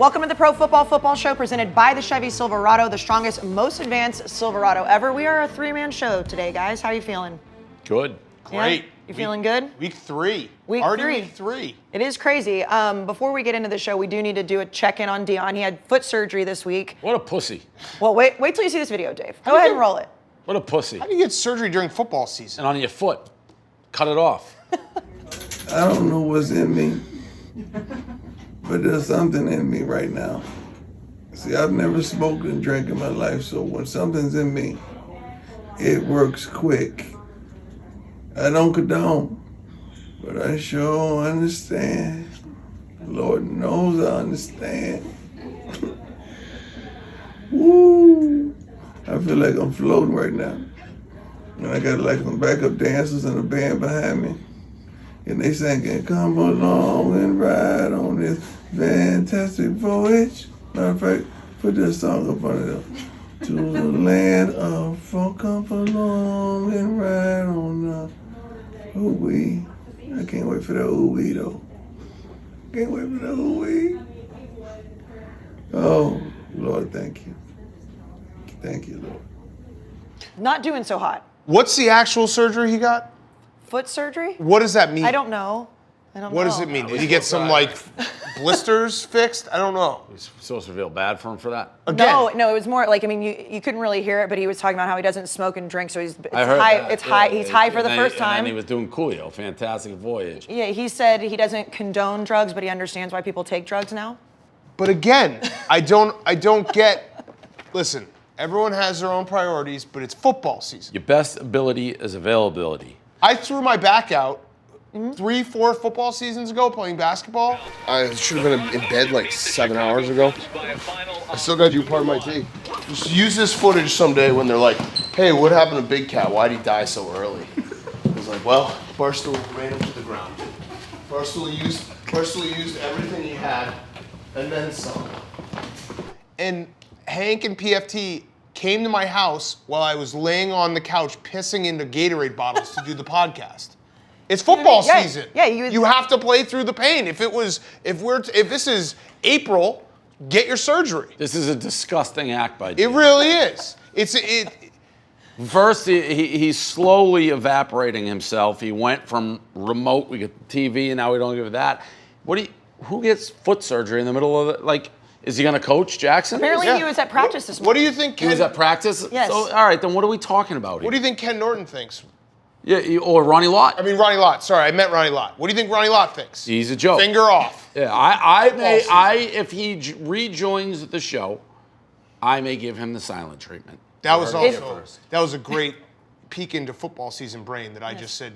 Welcome to the Pro Football Show presented by the Chevy Silverado, the strongest, most advanced Silverado ever. We are a three-man show today, guys. How are you feeling? Good. Great. Yeah? You feeling good? Week 3. Week three. It is crazy. Before we get into the show, we do need to do a check-in on Deion. He had foot surgery this week. What a pussy. Well, wait till you see this video, Dave. Go ahead and roll it. What a pussy. How do you get surgery during football season? And on your foot. Cut it off. I don't know what's in me, but there's something in me right now. See, I've never smoked and drank in my life, so when something's in me, it works quick. I don't condone, but I sure understand. Lord knows I understand. Woo! I feel like I'm floating right now. And I got like some backup dancers and a band behind me. And they singing, come along and ride on this fantastic voyage. Matter of fact, put this song up under them. To the land of fun, come along and ride on the ooh-wee. I can't wait for that ooh-wee though. Can't wait for that ooh-wee. Oh, Lord, thank you. Thank you, Lord. Not doing so hot. What's the actual surgery he got? Foot surgery? What does that mean? I don't know. What does it mean? Did he get some like blisters fixed? I don't know. It's supposed to feel bad for him for that. Again, No, it was more like, I mean, you couldn't really hear it, but he was talking about how he doesn't smoke and drink, so it's I heard high. that. It's high. Yeah, He's high for the first And time. he was doing Coolio, fantastic voyage. Yeah, he said he doesn't condone drugs, but he understands why people take drugs now. But again, I don't get. Listen, everyone has their own priorities, but it's football season. Your best ability is availability. I threw my back out 3-4 football seasons ago playing basketball. I should have been in bed like 7 hours ago. I still got to do part of my tea. Just use this footage someday when they're like, hey, what happened to Big Cat? Why'd he die so early? I was like, well, Barstool ran him to the ground. Barstool used everything he had and then some. And Hank and PFT came to my house while I was laying on the couch pissing into Gatorade bottles to do the podcast. It's football season. Yeah, you have to play through the pain. If this is April, get your surgery. This is a disgusting act by It Deion. really is. First, he's slowly evaporating himself. He went from remote, we get TV, and now we don't give that. Who gets foot surgery in the middle of it? Is he going to coach Jackson? Apparently he was at practice this morning. What do you think? He was at practice? Yes. So, all right, then what are we talking about here? What do you think Ken Norton thinks? Yeah, or Ronnie Lott. I mean Ronnie Lott. Sorry, I meant Ronnie Lott. What do you think Ronnie Lott thinks? He's a joke. Finger off. Yeah, if he rejoins the show, I may give him the silent treatment. That was a great peek into football season brain that I just said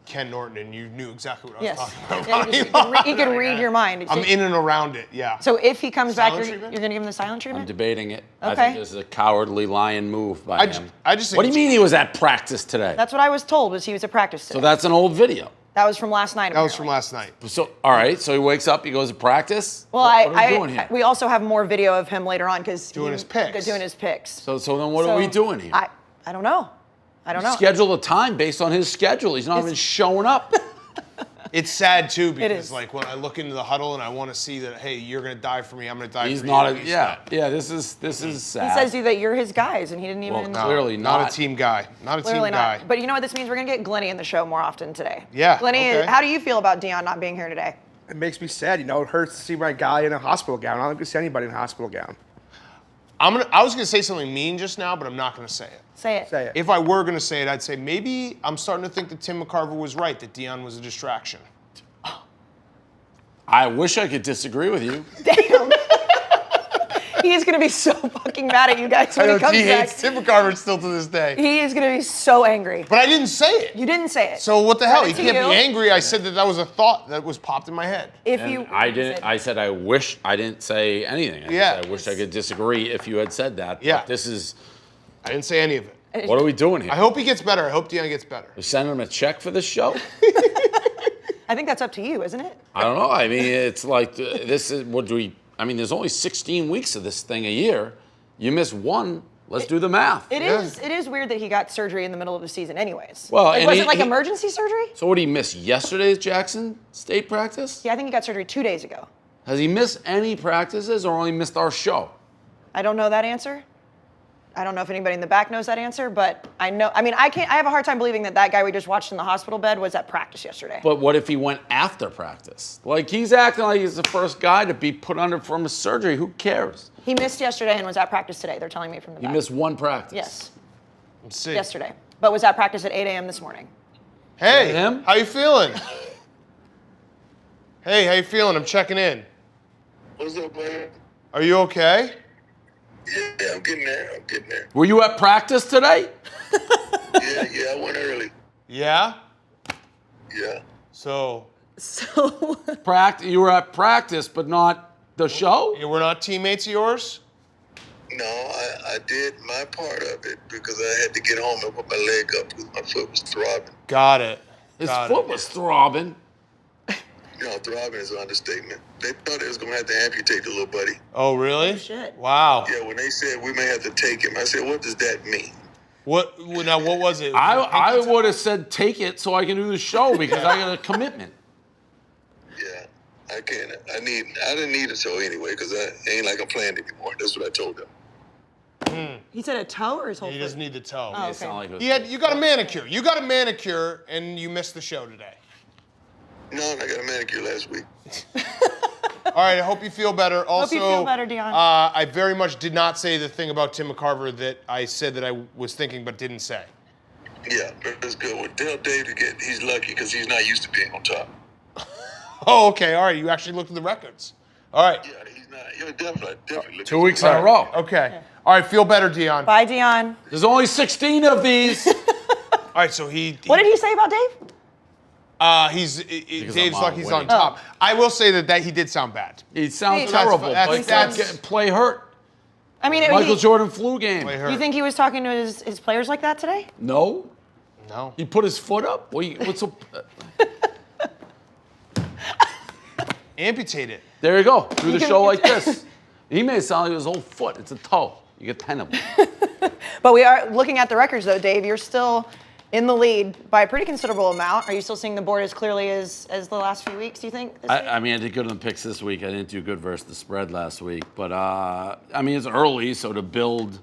Ken Norton, and you knew exactly what I was talking about. Yeah, he can read your mind. I'm in and around it, yeah. So if he comes back, you're Treatment? going to give him the silent treatment? I'm debating it. I Okay. think this is a cowardly lion move by him. I just think What do you mean he was at practice today? That's what I was told, was he was at practice today. So that's an old video. That was from last night. that was from last night. So, all right, so he wakes up, he goes to practice? Well, what are we doing here? we also have more video of him later on because Doing his picks. Doing his picks. So then what are we doing here? I don't know. I don't know. Schedule a time based on his schedule. He's not even showing up. It's sad too It because is. like when I look into the huddle and I want to see that, hey, you're gonna die for me, I'm gonna die He's for not you. this is sad. He says that you're his guys, and he didn't even. Well, clearly not not. a team guy. Not a team Clearly guy. not. But you know what this means? We're going to get Glenny in the show more often today. Yeah, Glenny, okay. how do you feel about Deion not being here today? It makes me sad, It hurts to see my guy in a hospital gown. I don't like to see anybody in a hospital gown. I was gonna say something mean just now, but I'm not gonna say it. Say it. Say it. If I were gonna say it, I'd say maybe I'm starting to think that Tim McCarver was right, that Deion was a distraction. I wish I could disagree with you. Damn. He is going to be so fucking mad at you guys when he comes he back. hates Tim McCarver still to this day. He is going to be so angry. But I didn't say it. You didn't say it. So what the hell? Credit You to can't you. be angry. I said that was a thought that was popped in my head. If And you, I didn't. I said I wish I didn't say anything. Yeah. I wish I could disagree if you had said that. Yeah. But this is. I didn't say any of it. What are we doing here? I hope he gets better. I hope Deion gets better. We send him a check for this show? I think that's up to you, isn't it? I don't know. I mean, it's like this is what do we? I mean, there's only 16 weeks of this thing a year. You miss one. Let's do the math. It is weird that he got surgery in the middle of the season, anyways. Well, like, and was he- it like he- emergency surgery? So what did he miss? Yesterday's Jackson State practice? Yeah, I think he got surgery 2 days ago. Has he missed any practices or only missed our show? I don't know that answer. I don't know if anybody in the back knows that answer, but I know. I mean, I have a hard time believing that guy we just watched in the hospital bed was at practice yesterday. But what if he went after practice? Like, he's acting like he's the first guy to be put under from a surgery. Who cares? He missed yesterday and was at practice today. They're telling me from the back. He missed one practice. Yes. Let's see. Yesterday, but was at practice at 8 a.m. this morning. Hey, him? how you feeling? Hey, how you feeling? I'm checking in. What's up, man? Are you okay? Yeah, I'm getting there. Were you at practice today? Yeah, I went early. Yeah? Yeah. So, You were at practice, but not the show? you were not teammates of yours? No, I did my part of it because I had to get home and put my leg up because my foot was throbbing. Got it. His foot was throbbing. No, throbbing is an understatement. They thought they was going to have to amputate the little buddy. Oh, really? Oh, shit. Wow. Yeah, when they said we may have to take him, I said, what does that mean? What was it? I would have said take it so I can do the show because I got a commitment. Yeah, I can't. I didn't need a toe anyway because it ain't like I'm playing anymore. That's what I told them. He said a toe or his whole You foot? just need the toe. Oh, It sounded like it was- You got a manicure. You got a manicure and you missed the show today. No, I got a manicure last week. All right, I hope you feel better. Also, you feel better, Deion. I very much did not say the thing about Tim McCarver that I said that I was thinking but didn't say. Yeah, that's good. Well, tell Dave he's lucky because he's not used to being on top. Oh, okay. All right, you actually looked at the records. All right. Yeah, he's not. You're definitely. 2 weeks in a row. Okay. All right, feel better, Deion. Bye, Deion. There's only 16 of these. All right, so What did he say about Dave? Dave's I'm lucky he's on winning. top. I will say that he did sound bad. He sounds Hey, terrible. that's- Play hurt. I mean, Michael Jordan flu game. Play hurt. you think he was talking to his players like that today? No. No. He put his foot up. What's up? Amputate it. There you go. Do the show like this. He made it sound like it was his whole foot. It's a toe. You get 10 of them. But we are looking at the records, though, Dave. You're still in the lead by a pretty considerable amount. Are you still seeing the board as clearly as the last few weeks, do you think? This week? I mean, I did good on the picks this week. I didn't do good versus the spread last week. But, I mean, it's early, so to build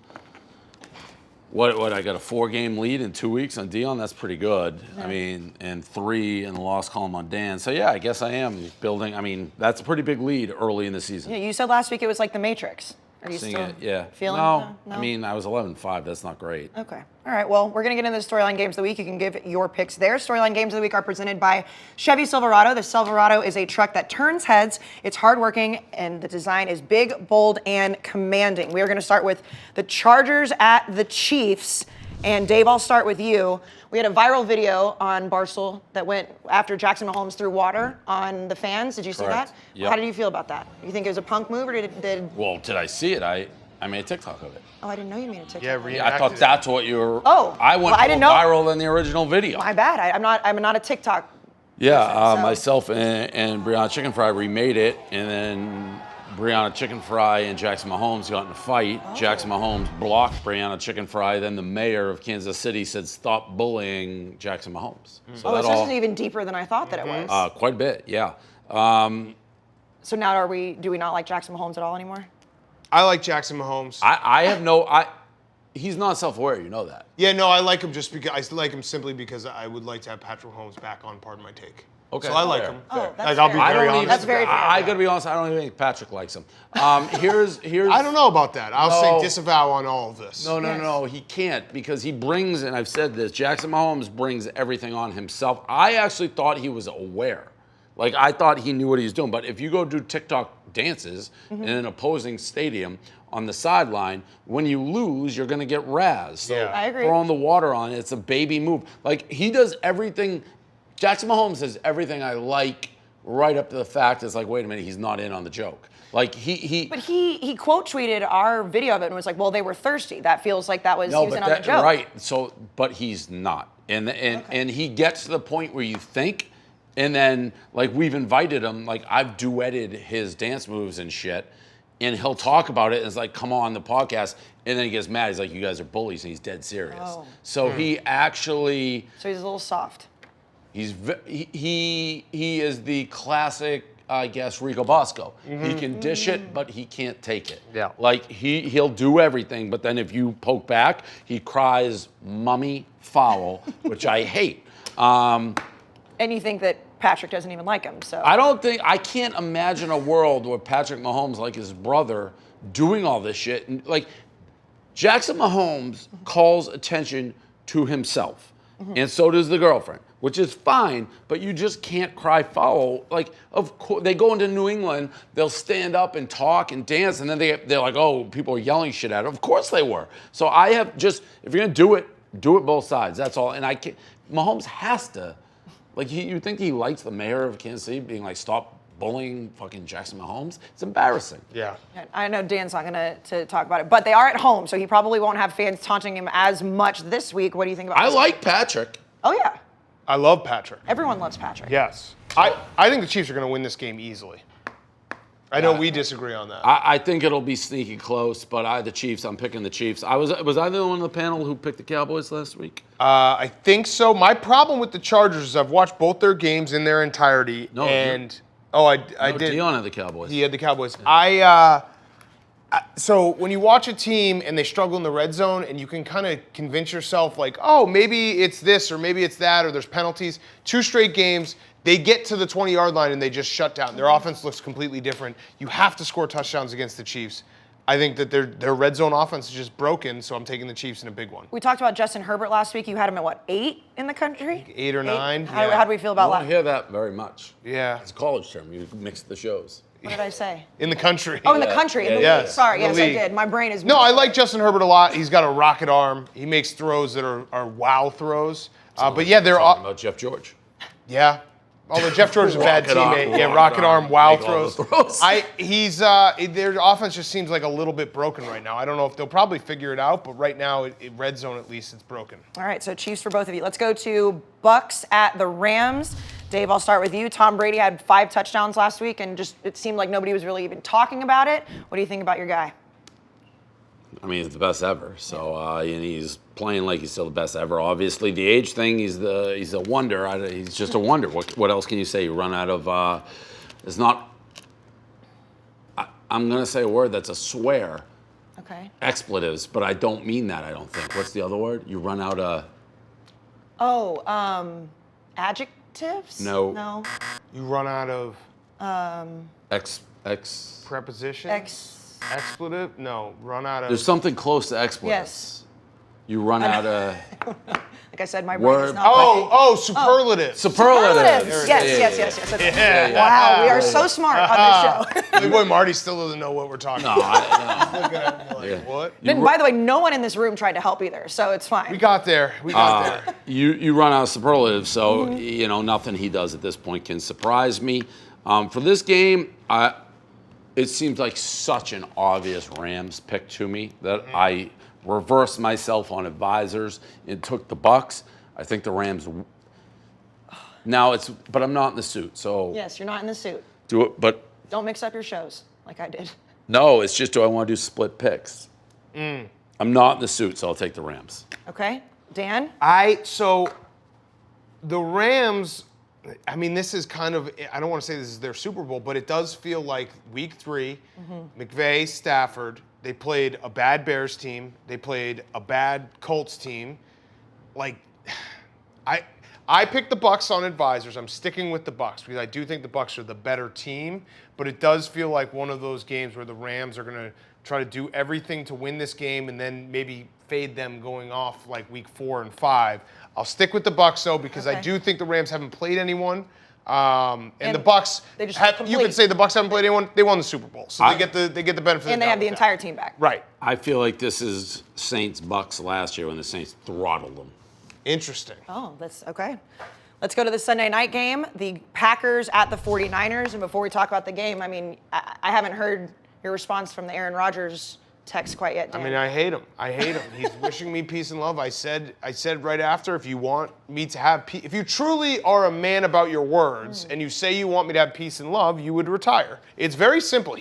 what I got a 4-game lead in 2 weeks on Deion, that's pretty good. Yeah. I mean, and 3 in the loss column on Dan. So, yeah, I guess I am building. I mean, that's a pretty big lead early in the season. Yeah, you said last week it was like the Matrix. Are you Seeing still it, yeah. feeling No, no? I mean, I was 11-5. That's not great. Okay. All right. Well, we're going to get into the storyline games of the week. You can give your picks there. Storyline games of the week are presented by Chevy Silverado. The Silverado is a truck that turns heads. It's hardworking, and the design is big, bold, and commanding. We are going to start with the Chargers at the Chiefs. And Dave, I'll start with you. We had a viral video on Barstool that went after Jackson Mahomes threw water on the fans. Did you see Correct. that? Yep. How did you feel about that? You think it was a punk move, or did Well, did I see it? I made a TikTok of it. Oh, I didn't know you made a TikTok. Yeah, I thought that's what you were. Oh, I went well, I didn't know. viral than the original video. My bad. I'm not a TikTok. Yeah, person, so- myself and Brianna Chicken Fry remade it, and then Brianna Chicken Fry and Jackson Mahomes got in a fight. Oh. Jackson Mahomes blocked Brianna Chicken Fry. Then the mayor of Kansas City said, "Stop bullying Jackson Mahomes." So Oh, that so this is even deeper than I thought that it was. quite a bit, yeah. So now do we not like Jackson Mahomes at all anymore? I like Jackson Mahomes. I have no. He's not self-aware. You know that. Yeah, no, I like him just because I like him simply because I would like to have Patrick Mahomes back on. Pardon my take. Okay, So I like fair, him. fair. Oh, that's like I'll be fair. very honest. That's very fair. I gotta be honest. I don't even think Patrick likes him. Here's. I don't know about that. I'll No. say disavow on all of this. No, he can't because he brings, and I've said this, Jackson Mahomes brings everything on himself. I actually thought he was aware. Like, I thought he knew what he was doing. But if you go do TikTok dances in an opposing stadium on the sideline, when you lose, you're going to get razzed. So Yeah. I agree. throwing the water on, it's a baby move. Like, he does everything. Jackson Mahomes does everything I like right up to the fact it's like, wait a minute, he's not in on the joke. Like, But he quote tweeted our video of it and was like, "Well, they were thirsty." That feels like that was No, using but on the joke. right. So, but he's not, and he gets to the point where you think, and then like we've invited him, like I've duetted his dance moves and shit, and he'll talk about it. And it's like, come on the podcast, and then he gets mad. He's like, "You guys are bullies," and he's dead serious. Oh. So he actually, So he's a little soft. he is the classic I guess, Rico Bosco. He can dish it, but he can't take it. Yeah. Like, he'll do everything, but then if you poke back, he cries, "Mummy, foul," which I hate. And you think that Patrick doesn't even like him, so. I can't imagine a world where Patrick Mahomes, like his brother, doing all this shit. And, like, Jackson Mahomes calls attention to himself, and so does the girlfriend, which is fine, but you just can't cry foul. Like, of course, they go into New England, they'll stand up and talk and dance, and then they're like, oh, people are yelling shit at him. Of course they were. So I have just, if you're gonna do it both sides. That's all. And I can't, Mahomes has to, like, you think he likes the mayor of Kansas City being like, stop bullying fucking Jackson Mahomes? It's embarrassing. Yeah. I know Dan's not going to talk about it, but they are at home, so he probably won't have fans taunting him as much this week. What do you think about I this? like Patrick. Oh, yeah. I love Patrick. Everyone loves Patrick. Yes. I think the Chiefs are going to win this game easily. I know we disagree on that. I think it'll be sneaky close, but I'm picking the Chiefs. Was I the one on the panel who picked the Cowboys last week? I think so. My problem with the Chargers is I've watched both their games in their entirety. No, I did. Deion had the Cowboys. He had the Cowboys. So when you watch a team and they struggle in the red zone and you can kind of convince yourself like, oh, maybe it's this or maybe it's that or there's penalties. 2 straight games, they get to the 20-yard line and they just shut down. Their offense looks completely different. You have to score touchdowns against the Chiefs. I think that their red zone offense is just broken, so I'm taking the Chiefs in a big one. We talked about Justin Herbert last week. You had him at, 8 in the country? 8 or 9. How do we feel about I that? don't hear that very much. Yeah. It's a college term. You mix the shows. What did I say? In the country. Oh, in the country. In the Yes. league. Sorry, In the yes, league. I did. My brain is. No, I like Justin Herbert a lot. He's got a rocket arm. He makes throws that are wow throws. But yeah, they're Talking about Jeff George. Yeah. Although Jeff George is a bad Rocket arm, teammate. Yeah, rocket rocket arm, arm, wow make all the throws. throws. Their offense just seems like a little bit broken right now. I don't know if they'll probably figure it out, but right now, red zone at least, it's broken. All right, so Chiefs for both of you. Let's go to Bucks at the Rams. Dave, I'll start with you. Tom Brady had 5 touchdowns last week, and just it seemed like nobody was really even talking about it. What do you think about your guy? I mean, he's the best ever. So, and he's playing like he's still the best ever. Obviously, the age thing, he's a wonder. He's just a wonder. What else can you say? You run out of. It's not. I'm gonna say a word that's a swear. Okay. Expletives, but I don't mean that. I don't think. What's the other word? You run out of. Oh, adjectives? No. No. You run out of preposition? Expletive? No, run out of. There's something close to expletives. Yes. You run out of. Like I said, my brain is Word. not. Superlatives. Superlatives. Yes. That's Yeah. Wow, we are so smart on this show. My boy Marty still doesn't know what we're talking No, about. He's looking at me like, Yeah. what? And by the way, no one in this room tried to help either, so it's fine. We got there. You run out of superlatives, so nothing he does at this point can surprise me. For this game, it seems like such an obvious Rams pick to me that I reversed myself on advisors and took the Bucks. I think the Rams. But I'm not in the suit, so. Yes, you're not in the suit. Do it, but. Don't mix up your shows like I did. No, it's just do I want to do split picks? I'm not in the suit, so I'll take the Rams. Okay, Dan. So the Rams, I mean, this is kind of, I don't want to say this is their Super Bowl, but it does feel like week 3, McVay, Stafford, they played a bad Bears team. They played a bad Colts team. Like, I picked the Bucks on advisors. I'm sticking with the Bucks because I do think the Bucks are the better team, but it does feel like one of those games where the Rams are going to try to do everything to win this game and then maybe fade them going off like week 4 and 5. I'll stick with the Bucks though because I do think the Rams haven't played anyone. And the Bucks, you could say the Bucks haven't played anyone. They won the Super Bowl, so they get the benefit. And they have the entire team back. Right. I feel like this is Saints Bucks last year when the Saints throttled them. Interesting. Oh, that's okay. Let's go to the Sunday night game, the Packers at the 49ers. And before we talk about the game, I mean, I haven't heard your response from the Aaron Rodgers text quite yet, Dan. I mean, I hate him. He's wishing me peace and love. I said right after, if you want me to have peace, if you truly are a man about your words and you say you want me to have peace and love, you would retire. It's very simple.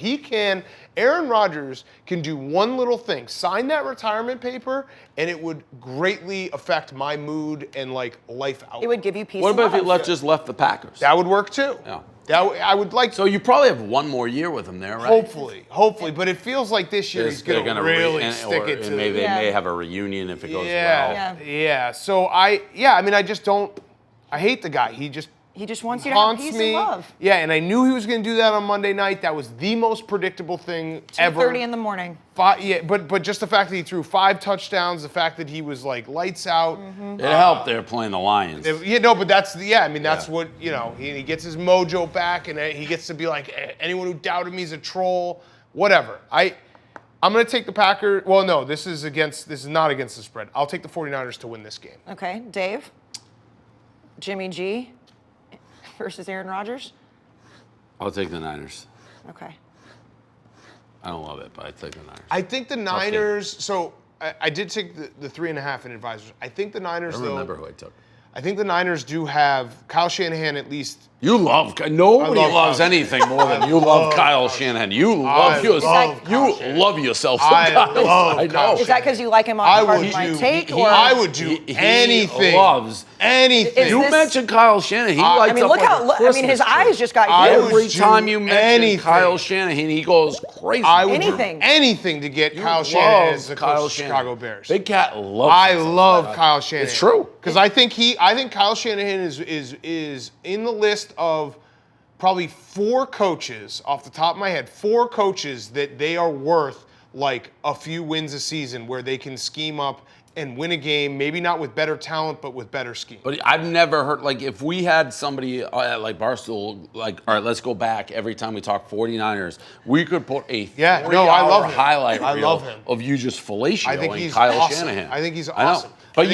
Aaron Rodgers can do one little thing, sign that retirement paper, and it would greatly affect my mood and like life outlook. It would give you peace What and about love. if he just left the Packers? That would work too. Yeah. I would like. So you probably have one more year with him there, right? Hopefully, but it feels like this year he's going to really stick it to. Maybe they may have a reunion if it goes well. Yeah. So I just don't. I hate the guy. He just wants you to have peace and love. Yeah, and I knew he was going to do that on Monday night. That was the most predictable thing ever. 2:30 in the morning. But just the fact that he threw 5 touchdowns, the fact that he was like lights out. It helped. They're playing the Lions. But that's what he gets his mojo back, and he gets to be like, anyone who doubted me is a troll. Whatever. I'm going to take the Packers. Well, no, this is not against the spread. I'll take the 49ers to win this game. Okay, Dave. Jimmy G versus Aaron Rodgers? I'll take the Niners. Okay. I don't love it, but I take the Niners. I think the Niners. So I did take the 3.5 in advisors. I think the Niners. I don't remember who I took. I think the Niners do have Kyle Shanahan at least. Nobody loves anything more than you love Kyle Shanahan. You love yourself some Kyle. I know. Is that because you like him off the my take? I would do anything. He loves anything. You mentioned Kyle Shanahan. He lights up his eyes just got huge. Every time you mention Kyle Shanahan, he goes crazy. I would do anything to get Kyle Shanahan as the coach of Chicago Bears. Big Cat loves. I love Kyle Shanahan. It's true because I think Kyle Shanahan is in the list of probably 4 coaches off the top of my head, 4 coaches that they are worth like a few wins a season where they can scheme up and win a game, maybe not with better talent, but with better scheme. But I've never heard, like, if we had somebody like Barstool, like, all right, let's go back every time we talk 49ers, we could put a 3-hour highlight reel of you just fellatioing Kyle Shanahan. I think he's awesome. But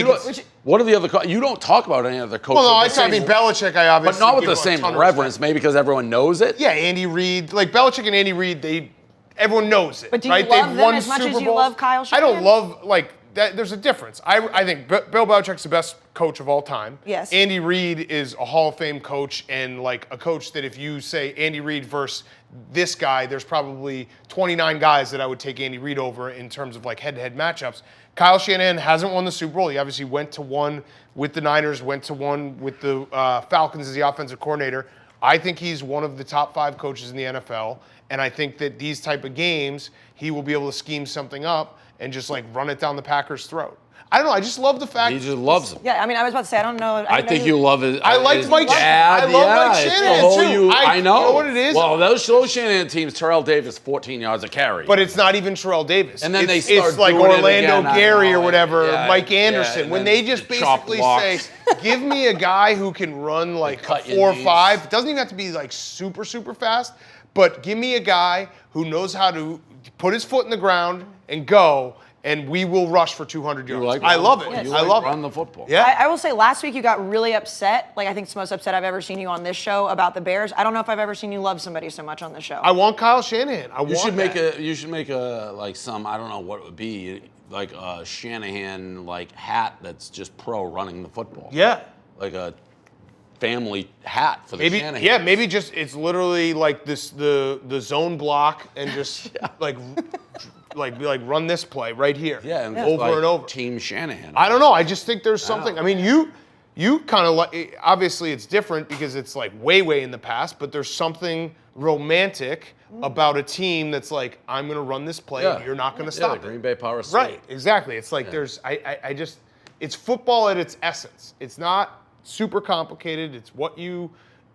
what are the other? You don't talk about any other coaches. Well, no, I mean Belichick. I obviously, but not with the same reverence, maybe because everyone knows it. Yeah, Andy Reid, like Belichick and Andy Reid, everyone knows it. But do you love them as much as you love Kyle Shanahan? I don't love that. There's a difference. I think Bill Belichick's the best coach of all time. Yes. Andy Reid is a Hall of Fame coach and like a coach that if you say Andy Reid versus this guy, there's probably 29 guys that I would take Andy Reid over in terms of like head-to-head matchups. Kyle Shanahan hasn't won the Super Bowl. He obviously went to one with the Niners, went to one with the Falcons as the offensive coordinator. I think he's one of the top 5 coaches in the NFL, and I think that these type of games, he will be able to scheme something up and just like run it down the Packers' throat. I don't know. I just love the fact he just loves them. Yeah, I mean, I was about to say I don't know. I think you love it. I liked Mike. I love Mike Shanahan too. I know. You know what it is? Well, those Shanahan teams, Terrell Davis, 14 yards a carry. But it's not even Terrell Davis. And then it's like Orlando Gary or whatever, Mike Anderson. When they just basically say, "Give me a guy who can run like a 4.5." It doesn't even have to be like super fast, but give me a guy who knows how to put his foot in the ground and go. And we will rush for 200 yards. I love it. I love it. Run the football. Yeah. I will say last week you got really upset. Like I think it's the most upset I've ever seen you on this show about the Bears. I don't know if I've ever seen you love somebody so much on the show. I want Kyle Shanahan. You should make a like some, I don't know what it would be, like a Shanahan like hat that's just pro running the football. Yeah. Like a family hat for the Shanahan. Yeah, maybe just it's literally like this the zone block and just like run this play right here. Yeah, and over like and over. Team Shanahan. I don't know. I just think there's something. I mean, you kind of like. Obviously, it's different because it's like way in the past. But there's something romantic about a team that's like, I'm going to run this play. And you're not going to stop the Green Bay Power State. Right. Exactly. It's like there's. I just. It's football at its essence. It's not super complicated. It's what you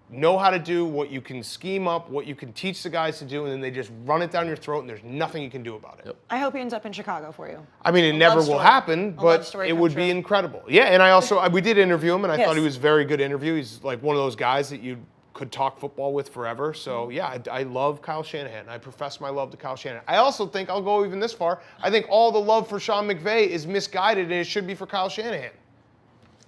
know how to do, what you can scheme up, what you can teach the guys to do, and then they just run it down your throat, and there's nothing you can do about it. Yep. I hope he ends up in Chicago for you. I mean, it never will happen, but it would be incredible. Yeah, and we did interview him, and I thought he was a very good interview. He's like one of those guys that you could talk football with forever. So, yeah, I love Kyle Shanahan. I profess my love to Kyle Shanahan. I also think, I'll go even this far, I think all the love for Sean McVay is misguided, and it should be for Kyle Shanahan.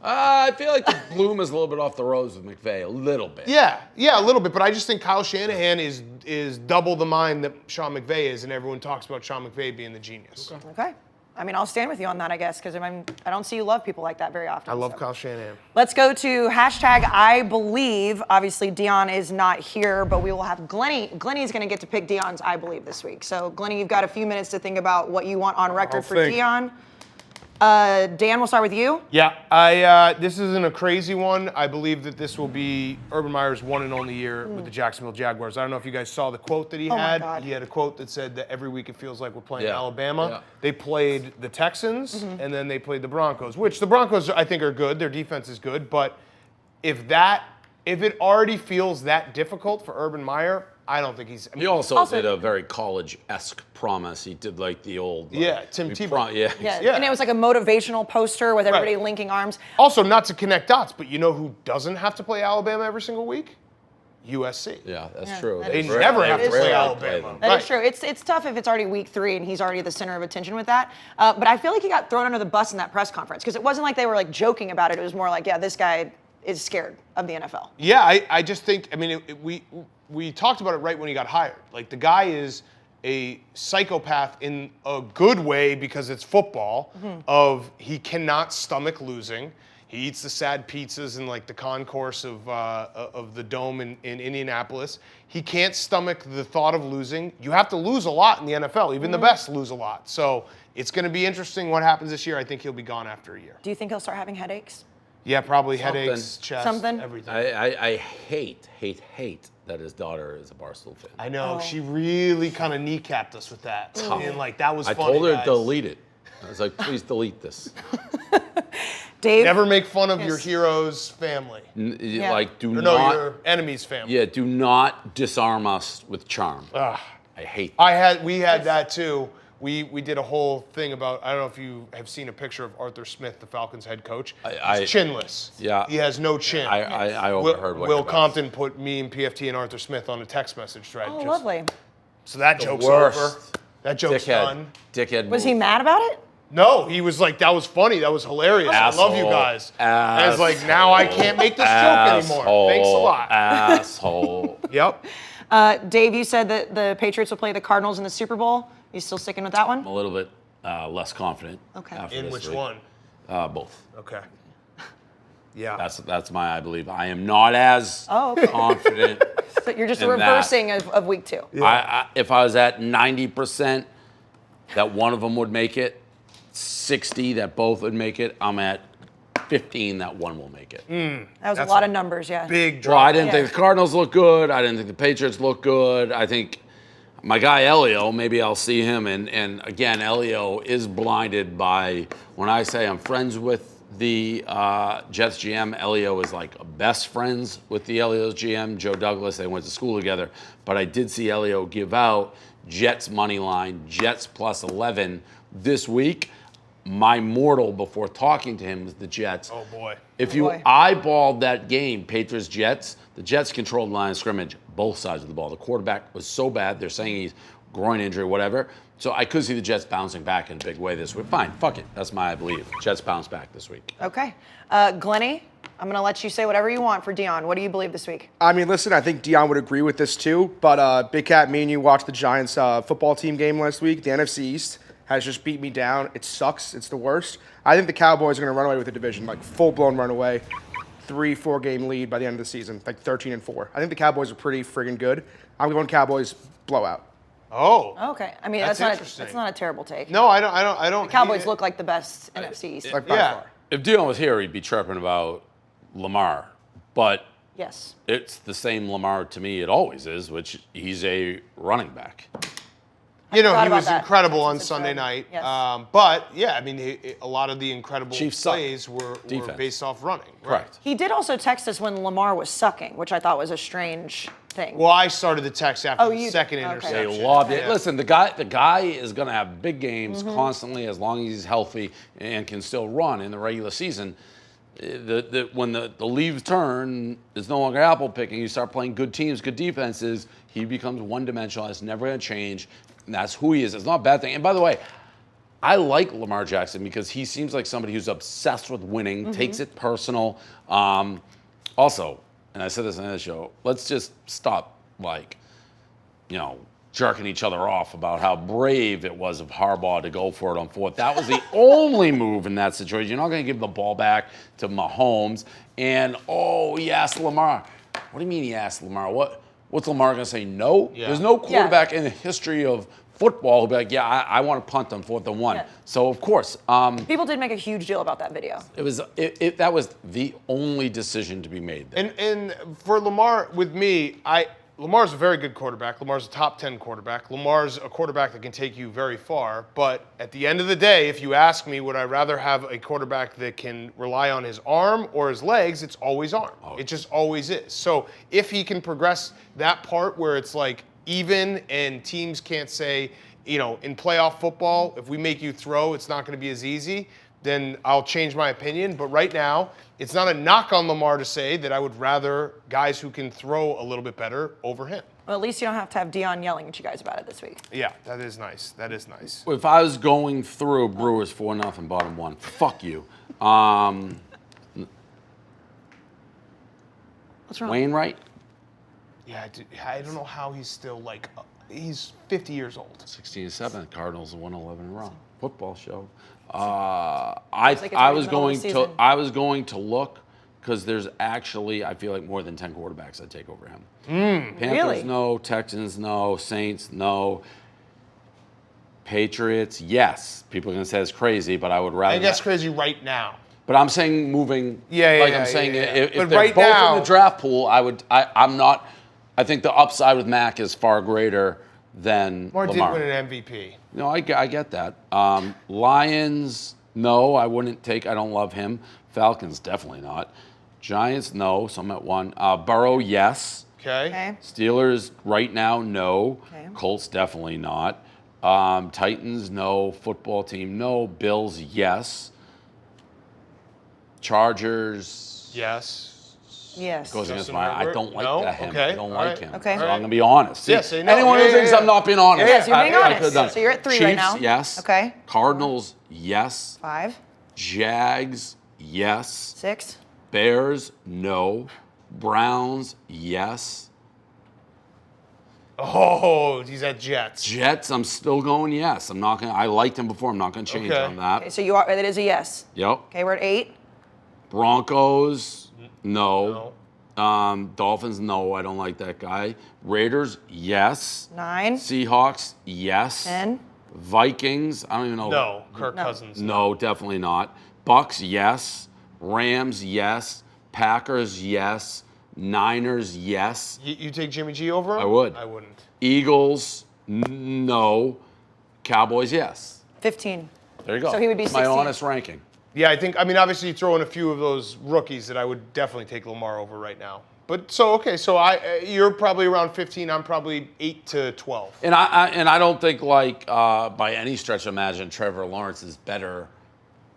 I feel like the bloom is a little bit off the rose with McVay, a little bit. Yeah, a little bit. But I just think Kyle Shanahan is double the mind that Sean McVay is, and everyone talks about Sean McVay being the genius. Okay. I mean, I'll stand with you on that, I guess, because I don't see you love people like that very often. I love Kyle Shanahan. Let's go to #IBelieve. Obviously, Deion is not here, but we will have Glennie. Glennie's going to get to pick Deion's I Believe this week. So, Glennie, you've got a few minutes to think about what you want on record for Deion. Dan, we'll start with you. Yeah, this isn't a crazy one. I believe that this will be Urban Meyer's one and only year with the Jacksonville Jaguars. I don't know if you guys saw the quote that he had. God. He had a quote that said that every week it feels like we're playing Yeah. Alabama. Yeah. They played the Texans, and then they played the Broncos, which the Broncos I think are good. Their defense is good, but if it already feels that difficult for Urban Meyer, I don't think he's. He also did a very college-esque promise. He did like the old. Tim Tebow. Yeah. And it was like a motivational poster with everybody linking arms. Also, not to connect dots, but you know who doesn't have to play Alabama every single week? USC. Yeah, that's true. that They is never have to play rarely Alabama. them. That is true. It's tough if it's already week 3 and he's already the center of attention with that. But I feel like he got thrown under the bus in that press conference because it wasn't like they were like joking about it. It was more like, yeah, this guy is scared of the NFL. Yeah, I just think, I mean, we talked about it right when he got hired. Like, the guy is a psychopath in a good way because it's football, of he cannot stomach losing. He eats the sad pizzas in like the concourse of the Dome in Indianapolis. He can't stomach the thought of losing. You have to lose a lot in the NFL. Even the best lose a lot. So it's going to be interesting what happens this year. I think he'll be gone after a year. Do you think he'll start having headaches? Yeah, probably headaches, chest, Something? everything. I hate that his daughter is a Barstool fan. I know. She really kind of kneecapped us with that. And like, that was I funny, told her guys. to delete it. I was like, please delete this. Dave? Never make fun of your hero's family. Like, do Or not. no, your enemy's family. Yeah, do not disarm us with charm. Ugh. I hate. We had that too. We did a whole thing about, I don't know if you have seen a picture of Arthur Smith, the Falcons head coach. He's chinless. Yeah. He has no chin. I overheard what Will you're about. Compton put me and PFT and Arthur Smith on a text message thread. Oh, lovely. So that joke's worst. over. That joke's done. Dickhead. Was he mad about it? No, he was like, that was funny. That was hilarious. I love you guys. And it's like, now I can't make this joke anymore. Thanks a lot. Asshole. Yep. Dave, you said that the Patriots will play the Cardinals in the Super Bowl. You still sticking with that one? I'm a little bit less confident. Okay. after In this which week. one? Both. Okay. Yeah. That's my I believe. I am not as confident. So you're just a in that. reversing of week 2. If I was at 90% that one of them would make it, 60 that both would make it, I'm at 15 that one will make it. That was a lot of numbers, yeah. Big drop. Well, I didn't think the Cardinals looked good. I didn't think the Patriots looked good. I think my guy Elio, maybe I'll see him. And again, Elio is blinded by, when I say I'm friends with the Jets GM, Elio is like best friends with the Elio's GM, Joe Douglas. They went to school together. But I did see Elio give out Jets money line, Jets plus 11 this week. My mortal before talking to him was the Jets. Oh, boy. If you eyeballed that game, Patriots-Jets, the Jets controlled the line of scrimmage, both sides of the ball. The quarterback was so bad, they're saying he's groin injury, whatever. So I could see the Jets bouncing back in a big way this week. Fine, fuck it. That's my I believe. Jets bounce back this week. Okay. Glennie, I'm going to let you say whatever you want for Deion. What do you believe this week? I mean, listen, I think Deion would agree with this too. But Big Cat, me and you watched the Giants football team game last week. The NFC East has just beat me down. It sucks. It's the worst. I think the Cowboys are going to run away with the division, like full-blown runaway. 3-4 game lead by the end of the season, like 13-4. I think the Cowboys are pretty friggin' good. I'm going Cowboys blowout. Oh. Okay. I mean, That's that's interesting. not a terrible take. No, I don't. The Cowboys look like the best NFC East. Like by Yeah. far. If Deion was here, he'd be chirping about Lamar. But Yes. it's the same Lamar to me it always is, which he's a running back. You know, forgot he about was that. incredible on That's Sunday incredible. night. Yes. But, yeah, I mean, a lot of the incredible Chiefs suck. plays were Defense. based off running. Correct. He did also text us when Lamar was sucking, which I thought was a strange thing. Well, I started the text after Oh, the you- second okay. interception. They loved it. Yeah. Listen, the guy is going to have big games constantly as long as he's healthy and can still run in the regular season. When the leaves turn, it's no longer apple picking. You start playing good teams, good defenses. He becomes one-dimensional. It's never going to change. And that's who he is. It's not a bad thing. And by the way, I like Lamar Jackson because he seems like somebody who's obsessed with winning, takes it personal. Also, and I said this on the show, let's just stop, jerking each other off about how brave it was of Harbaugh to go for it on fourth. That was the only move in that situation. You're not going to give the ball back to Mahomes. And, he asked Lamar. What do you mean he asked Lamar? What's Lamar going to say? No? Yeah. There's no quarterback in the history of football who'll be like, yeah, I want to punt on 4th and 1. Yeah. So, of course. People did make a huge deal about that video. That was the only decision to be made there. And for Lamar, with me, Lamar's a very good quarterback. Lamar's a top 10 quarterback. Lamar's a quarterback that can take you very far. But at the end of the day, if you ask me, would I rather have a quarterback that can rely on his arm or his legs, it's always arm. It just always is. So if he can progress that part where it's like even and teams can't say, in playoff football, if we make you throw, it's not going to be as easy, then I'll change my opinion. But right now, it's not a knock on Lamar to say that I would rather guys who can throw a little bit better over him. Well, at least you don't have to have Deion yelling at you guys about it this week. Yeah, that is nice. That is nice. If I was going through Brewers 4-0, bottom 1, fuck you. What's wrong? Wainwright? Yeah, I don't know how he's still he's 50 years old. 16-7. Cardinals have won 11 in a row. Football show. like it's I right was in the middle going of the to season. I was going to look because there's actually I feel like more than 10 quarterbacks I'd take over him. Panthers Really? no, Texans no, Saints no. Patriots yes. People are gonna say it's crazy, but I would rather. I think that's crazy right now. But I'm saying moving. I'm saying if But they're right both now- in the draft pool, I'm not. I think the upside with Mac is far greater than Lamar did Lamar. win an MVP. No, I get that. Lions, no, I wouldn't take. I don't love him. Falcons, definitely not. Giants, no. So I'm at 1. Burrow, yes. Okay. Steelers, right now, no. Okay. Colts, definitely not. Titans, no. Football team, no. Bills, yes. Chargers. Yes. Yes. Goes against Justin my. I Herbert? don't like No? that him. Okay. I don't All like right. him. Okay. So All I'm gonna be honest. See, Yeah, say no. anyone Yeah, who thinks yeah, I'm not being honest. Yes, you're being I honest. could've done. So you're at 3 Chiefs, right now. Yes. Okay. Cardinals, yes. 5, Jags, yes. 6. Bears, no. Browns, yes. Oh, he's at Jets. Jets, I'm still going yes. I'm not gonna. I liked him before. I'm not gonna change Okay. on that. Okay, so you are. It is a yes. Yep. Okay, we're at 8. Broncos, no. Dolphins, no. I don't like that guy. Raiders, yes. 9. Seahawks, yes. 10. Vikings, I don't even know. No, Kirk Cousins. No, definitely not. Bucks, yes. Rams, yes. Packers, yes. Niners, yes. You take Jimmy G over him? I would. I wouldn't. Eagles, no. Cowboys, yes. 15. There you go. So he would be That's my 16. honest ranking. Yeah, obviously you throw in a few of those rookies that I would definitely take Lamar over right now. But so you're probably around 15. I'm probably 8 to 12. And I don't think by any stretch of imagination Trevor Lawrence is better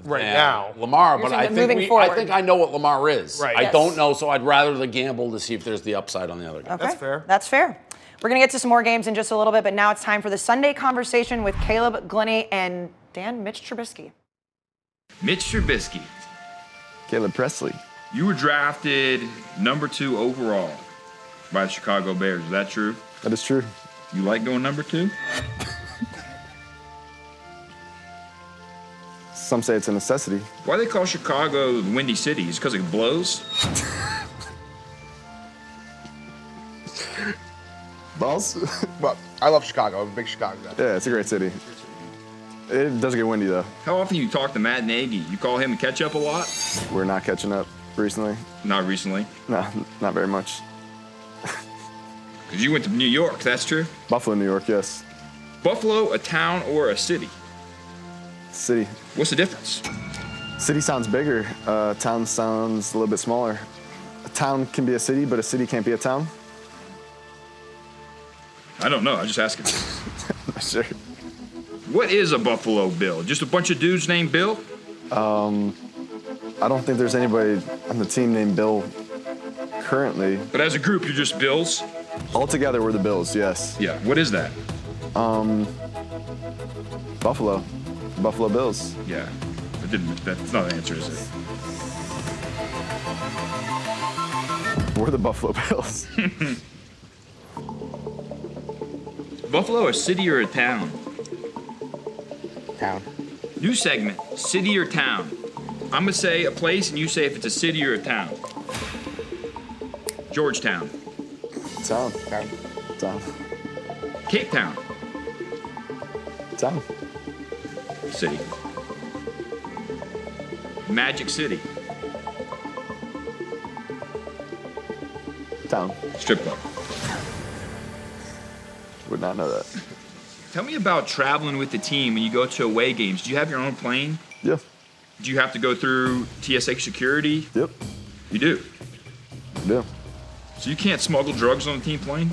Right than now. Lamar, You're but saying that moving forward. I think I know what Lamar is. Right. I Yes. don't know, so I'd rather the gamble to see if there's the upside on the other guy. Okay. That's fair. That's fair. We're going to get to some more games in just a little bit, but now it's time for the Sunday conversation with Caleb Glennie and Mitch Trubisky. Mitch Trubisky, Caleb Presley. you were drafted number 2 overall by the Chicago Bears. Is that true? That is true. You like going number 2? Some say it's a necessity. Why do they call Chicago the Windy City? Is it because it blows? Balls? Well, I love Chicago. I'm a big Chicago guy. Yeah, it's a great city. It does get windy though. How often you talk to Matt Nagy? You call him and catch up a lot? We're not catching up recently. Not recently. No, not very much. Because you went to New York, that's true? Buffalo, New York, yes. Buffalo, a town or a city? City. What's the difference? City sounds bigger. Town sounds a little bit smaller. A town can be a city, but a city can't be a town. I don't know. I just asking. Sure. What is a Buffalo Bill? Just a bunch of dudes named Bill? I don't think there's anybody on the team named Bill currently. But as a group, you're just Bills? Altogether, we're the Bills, yes. Yeah. What is that? Buffalo. Buffalo Bills. Yeah. That's not an answer, is it? We're the Buffalo Bills. Buffalo, a city or a town? Town. New segment, city or town. I'm gonna say a place and you say if it's a city or a town. Georgetown. Town. Town. Cape Town. Town. City. Magic City. Town. Strip club. Would not know that. Tell me about traveling with the team when you go to away games. Do you have your own plane? Yeah. Do you have to go through TSA security? Yep. You do. Yeah. So you can't smuggle drugs on the team plane?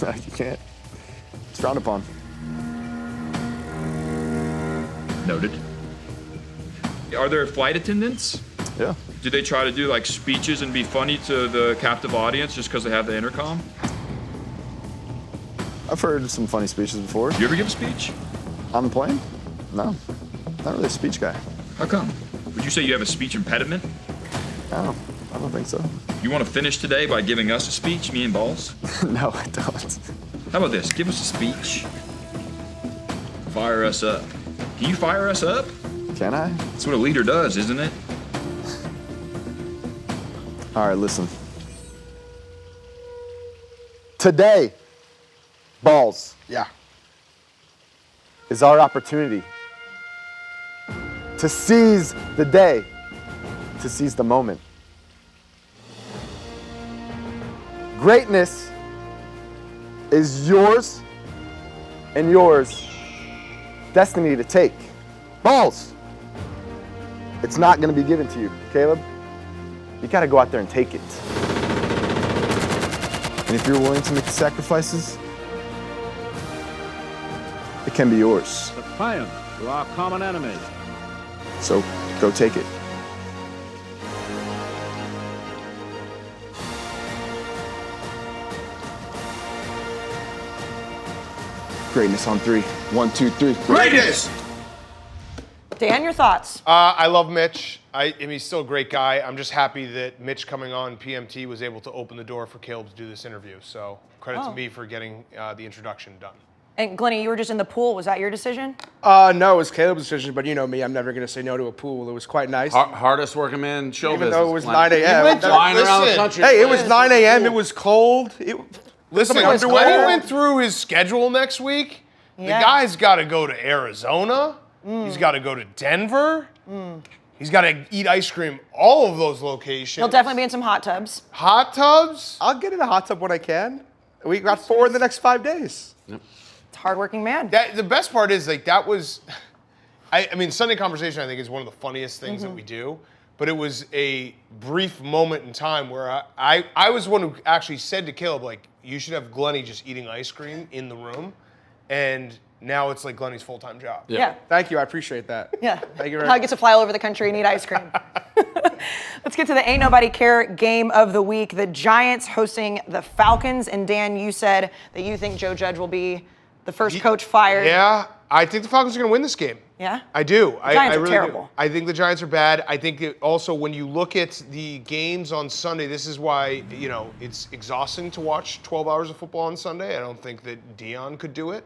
No, you can't. It's frowned upon. Noted. Are there flight attendants? Yeah. Do they try to do like speeches and be funny to the captive audience just because they have the intercom? I've heard some funny speeches before. You ever give a speech? On the plane? No. Not really a speech guy. How come? Would you say you have a speech impediment? No, I don't think so. You want to finish today by giving us a speech, me and Balls? No, I don't. How about this? Give us a speech. Fire us up. Can you fire us up? Can I? That's what a leader does, isn't it? All right, listen. Today, Balls, Yeah. is our opportunity to seize the day, to seize the moment. Greatness is yours and yours destiny to take. Balls, it's not gonna be given to you, Caleb. You gotta go out there and take it. And if you're willing to make the sacrifices, it can be yours. The triumph to our common enemy. So go take it. Greatness on three. 1, 2, 3. Greatness! Dan, your thoughts? I love Mitch. I mean, he's still a great guy. I'm just happy that Mitch coming on PMT was able to open the door for Caleb to do this interview. So credit to me for getting the introduction done. And Glennie, you were just in the pool. Was that your decision? No, it was Caleb's decision, but you know me, I'm never going to say no to a pool. It was quite nice. Hardest working man in show Even business. though it was 9 a.m. went Flying around the Listen. country. Hey, it was 9 a.m. It was cold. Listen, my as underwear. Glennie went through his schedule next week, the guy's got to go to Arizona. He's got to go to Denver. He's got to eat ice cream all of those locations. He'll definitely be in some hot tubs. Hot tubs? I'll get in a hot tub when I can. We got 4 in the next 5 days. It's a hardworking man. The best part is, like, that was, I mean, Sunday Conversation, I think, is one of the funniest things that we do. But it was a brief moment in time where I was the one who actually said to Caleb, like, you should have Glennie just eating ice cream in the room. And now it's like Glennie's full-time job. Yeah. Thank you. I appreciate that. Yeah. Thank you very How I much. get to fly all over the country and eat ice cream. Let's get to the Ain't Nobody Care game of the week. The Giants hosting the Falcons. And Dan, you said that you think Joe Judge will be the first coach fired. Yeah, I think the Falcons are going to win this game. Yeah? I do. Giants I are really terrible. do. I think the Giants are bad. I think that also when you look at the games on Sunday, this is why, you know, it's exhausting to watch 12 hours of football on Sunday. I don't think that Deion could do it.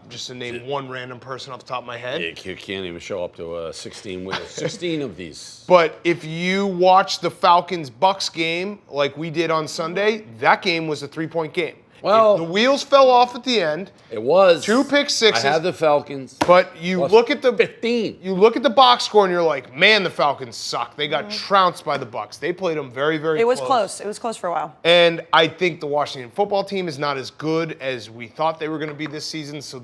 Just to name one random person off the top of my head. You can't even show up to 16 of these. But if you watch the Falcons-Bucks game like we did on Sunday, that game was a 3-point game. Well, the wheels fell off at the end. It was 2 pick sixes. I had the Falcons. But you Plus look at the 15. You look at the box score and you're like, man, the Falcons suck. They got trounced by the Bucks. They played them very, very It close. was close. It was close for a while. And I think the Washington football team is not as good as we thought they were going to be this season. So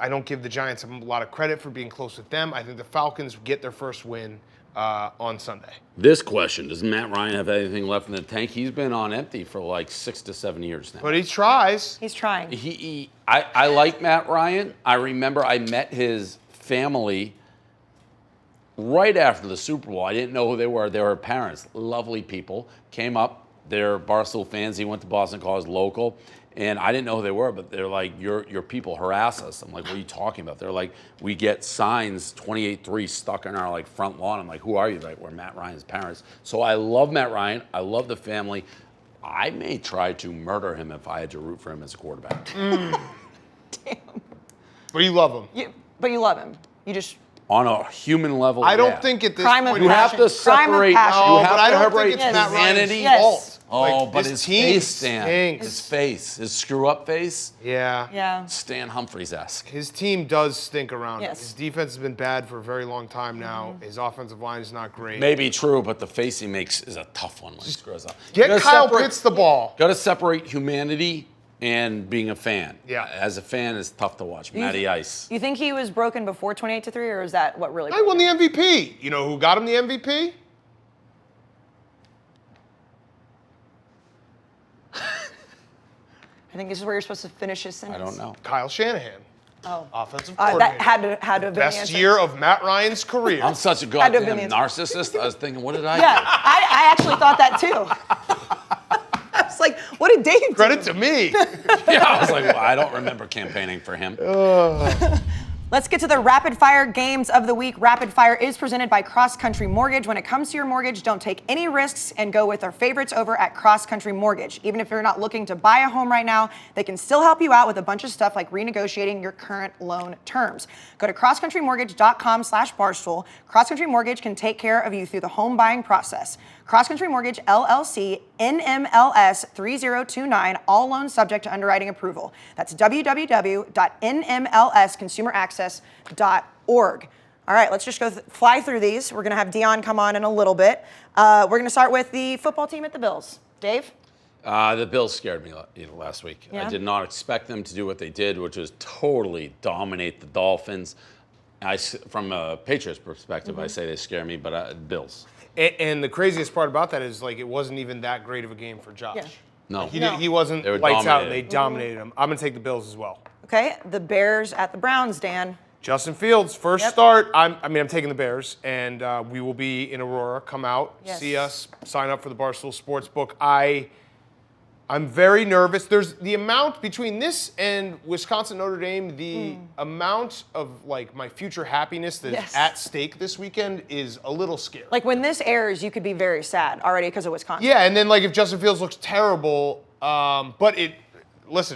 I don't give the Giants a lot of credit for being close with them. I think the Falcons get their first win on Sunday. This question, does Matt Ryan have anything left in the tank? He's been on empty for like 6 to 7 years now. But he tries. He's trying. I like Matt Ryan. I remember I met his family right after the Super Bowl. I didn't know who they were. They were parents, lovely people. Came up, they're Barstool fans. He went to Boston College local. And I didn't know who they were, but they're like, your people harass us. I'm like, what are you talking about? They're like, we get signs 28-3 stuck in our like front lawn. I'm like, who are you? They're like, we're Matt Ryan's parents. So I love Matt Ryan. I love the family. I may try to murder him if I had to root for him as a quarterback. Damn. But you love him. But you love him. You just... On a human level, I don't think at this Crime of point... You have to Crime of separate. passion. You No, have but to I don't separate think it's Matt Ryan's humanity Yes. fault. Oh, Like, but this his team face, Stan. stinks. His face. His screw-up face. Yeah. Yeah. Stan Humphries-esque. His team does stink around him. Yes. His defense has been bad for a very long time now. His offensive line is not great. Maybe true, but the face he makes is a tough one when he screws up. Get Kyle Pitts the ball. Got to separate humanity and being a fan. Yeah. As a fan, it's tough to watch. Matty Ice. You think he was broken before 28-3, or is that what really? I won the MVP. You know who got him the MVP? I think this is where you're supposed to finish his I sentence. don't know. Kyle Shanahan. Oh. Offensive coordinator. That had to have been the Best answer. year of Matt Ryan's career. I'm such a Had to have been goddamn the answer. narcissist. I was thinking, what did I Yeah, do? I actually thought that too. I was like, what did Dave do? Credit to me. Yeah, I was like, well, I don't remember campaigning for him. Let's get to the rapid fire games of the week. Rapid fire is presented by Cross Country Mortgage. When it comes to your mortgage, don't take any risks and go with our favorites over at Cross Country Mortgage. Even if you're not looking to buy a home right now, they can still help you out with a bunch of stuff like renegotiating your current loan terms. Go to crosscountrymortgage.com/barstool. Cross Country Mortgage can take care of you through the home buying process. Cross Country Mortgage, LLC, NMLS 3029, all loans subject to underwriting approval. That's www.nmlsconsumeraccess.org. All right, let's just go fly through these. We're going to have Deion come on in a little bit. We're going to start with the football team at the Bills. Dave? The Bills scared me last week. Yeah? I did not expect them to do what they did, which was totally dominate the Dolphins. From a Patriots perspective, I say they scare me, but Bills. And the craziest part about that is, like, it wasn't even that great of a game for Josh. Yeah. No. He wasn't They were lights out, and they dominated. dominated him. I'm going to take the Bills as well. Okay, the Bears at the Browns, Dan. Justin Fields, first Yep. start. I'm taking the Bears, and we will be in Aurora. Come out, Yes. see us, sign up for the Barstool Sports book. I'm very nervous. There's the amount between this and Wisconsin Notre Dame, the amount of like my future happiness that's Yes. at stake this weekend is a little scary. Like when this airs, you could be very sad already because of Wisconsin. Yeah, and then like if Justin Fields looks terrible, but it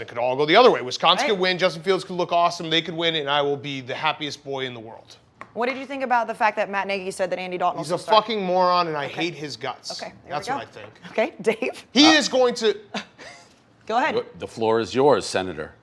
could all go the other way. Wisconsin Right. could win, Justin Fields could look awesome, they could win, and I will be the happiest boy in the world. What did you think about the fact that Matt Nagy said that Andy Dalton He's will a start? fucking moron, and I hate his guts. Okay, there That's we go. what I think. Okay, Dave. He is going to. Go ahead. The floor is yours, Senator.